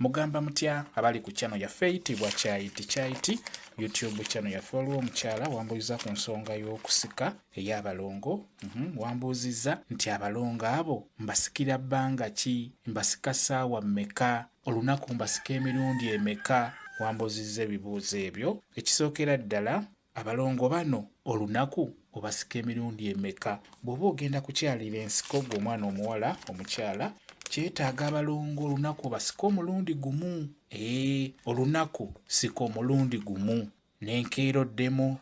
mugamba mutya abali ku channel ya eyitibwa Kyaiti YouTube channel ya follow omukyala wambuuziza ku nsonga y'okusika ey'abalongo. Wambuuziza nti abalongo abo mbasikira bbanga ki, mbasika ssaawa mmeka, olunaku mbasika emirundi emeka. Wambuuzizza ebibuuzo ebyo. Ekisookera ddala, abalongo bano olunaku obasika emirundi emeka? Bw'oba ogenda kukyalira ensiko gwe omwana omuwala omukyala, kyetaaga abalongo olunaku basika omulundi gumu. Olunaku sika omulundi gumu. N'enkeeroddemu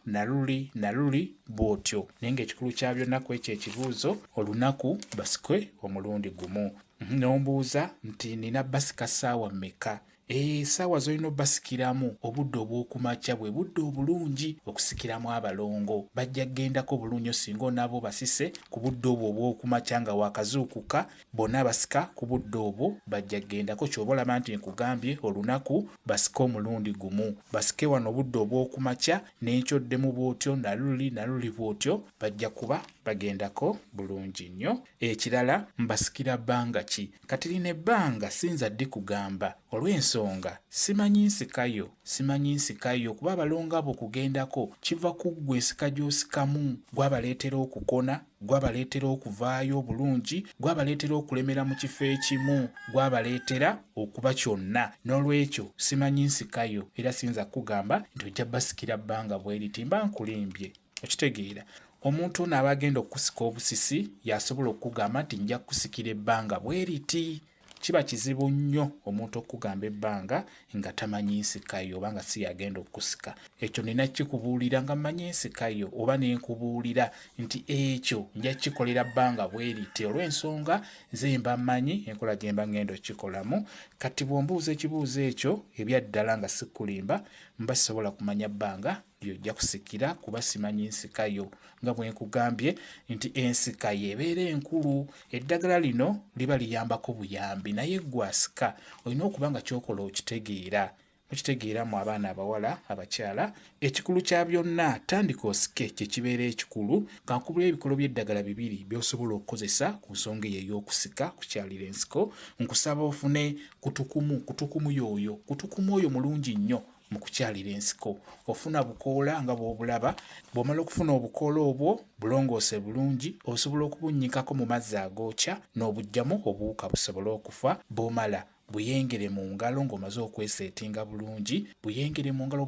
naluli bw'otyo. Naye ng'ekikulu kya byonna ku ekyo ekibuuzo, olunaku basike omulundi gumu. N'ombuuza nti nina basika ssaawa mmeka? Essaawa z'olina obbasikiramu obudde obw'okumakya bwe budde obulungi okusikiramu abalongo. Bajja kgendako bulungi singa onaabo basise ku budde obwo obw'okumakya nga wakazuukuka, bonna basika ku budde obwo bajja kgendako. Ky'oba olaba nti nkugambye olunaku basike omulundi gumu. Basike wano obudde obw'okumakya n'enkyoddemu bw'otyo naluli bw'otyo, bajja kuba bagendako bulungi nnyo. Ekirala, mbasikira bbanga ki? Kati lino ebbanga sinza ddi kugamba olw'ensonga simanyi nsikayo kuba abalongo abo kugendako kiva ku ggwe ensika gy'osikamu. Gwabaleetera okukona, gwabaleetera okuvaayo obulungi, gwabaleetera okulemera mu kifo ekimu, gwabaleetera okuba kyonna. N'olwekyo simanyi nsikayo era siyinza kugamba nti ojja basikira bbanga bwe riti. Mba nkulimbye, okitegeera. Omuntu ono aba agenda okusika obusisi yasobola okugamba nti nja kusikira ebbanga bwe riti. Kiba kizibu nnyo omuntu okugamba ebbanga nga tamanyi nsikayo oba nga si yagenda okusika. Ekyo nina kikubuulira nga mmanyi nsikayo, oba ne nkubuulira nti ekyo nja kikolera bbanga bwe riti olw'ensonga nze mba mmanyi enkola gye mba ngenda okikolamu. Kati bw'ombuuza ekibuuzo ekyo ebyaddala nga sikulimba, mba sisobola kumanya bbanga ly'ojja kusikira kuba simanyi nsikayo. Nga bwe nkugambye nti ensikayo ebeera enkulu. Eddagala lino liba liyambako buyambi naye ggwe asika olina okuba nga ky'okola okitegeera. Mukitegeeramu abaana abawala abakyala, ekikulu kya byonna tandika osike kye kibeera ekikulu. Kankubula ebikolo by'eddagala bibiri by'osobola okukozesa ku nsonga eyo ey'okusika kukyalira ensiko. Nkusaba ofune kutukumu oyo mulungi nnyo mu kukyalira ensiko. Ofuna bukoola nga bw'obulaba. Bw'omala okufuna obukoola obwo bulongoose bulungi, osobola okubunnyikako mu mazzi agookya n'obuggyamu obuwuka busobole okufa. Bw'omala buyengere mu ngalo ng'omaze okweseetinga bulungi. Buyengere mu ngalo.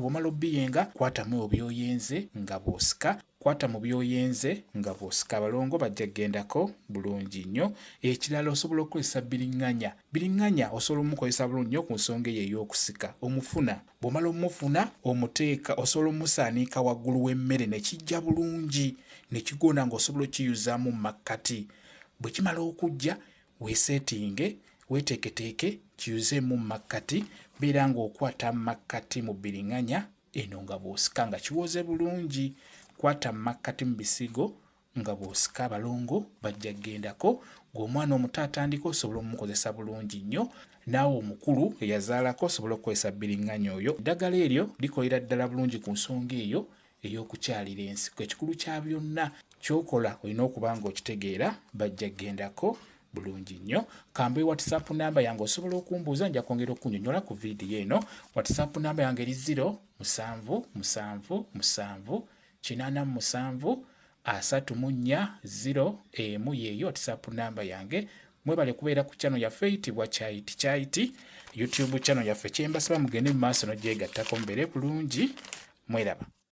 Bw'omala obbiyenga, kwatamu ebyoyenze nga bw'osika. Kwata mu byoyenze nga bw'osika. Abalongo bajja kgendako bulungi nnyo. Ekirala, osobola okukozesa biriŋŋanya. Biriŋŋanya osobola omukozesa bulungi nnyo ku nsonga eyo ey'okusika. Omufuna, bw'omala omufuna omuteeka, osobola omusaanika waggulu w'emmere ne kijja bulungi ne kigona ng'osobola okiyuzaamu mu makkati. Bwe kimala okujja weeseetinge, weeteeketeeke kiyuzeemu mu makkati. Beera ng'okwata mu makkati mu biriŋŋanya eno nga bw'osika nga kiwoze bulungi. Kwata mu makkati mu bisigo nga bw'osika. Abalongo bajja kgendako. Ng'omwana omuto atandika osobola omukozesa bulungi nnyo. Naawe omukulu eyazaalako osobola okukozesa biriŋŋanya oyo. Eddagala eryo likolera ddala bulungi ku nsonga eyo ey'okukyalira ensiko. Ekikulu kya byonna ky'okola olina okuba ng'okitegeera. Bajja kgendako bulungi nnyo. Kambe WhatsApp namba yange osobola okumbuuza, nja kwongera okunnyonnyola ku viidiyo eno. WhatsApp namba yange eri 077873401 yeeyo WhatsApp namba yange. Mwebale kubeera ku channel yaffe eyitibwa Kyaiti YouTube channel yaffe. Kyembasaba mugende mu maaso n'ogyegattako mubeere bulungi. Mweraba.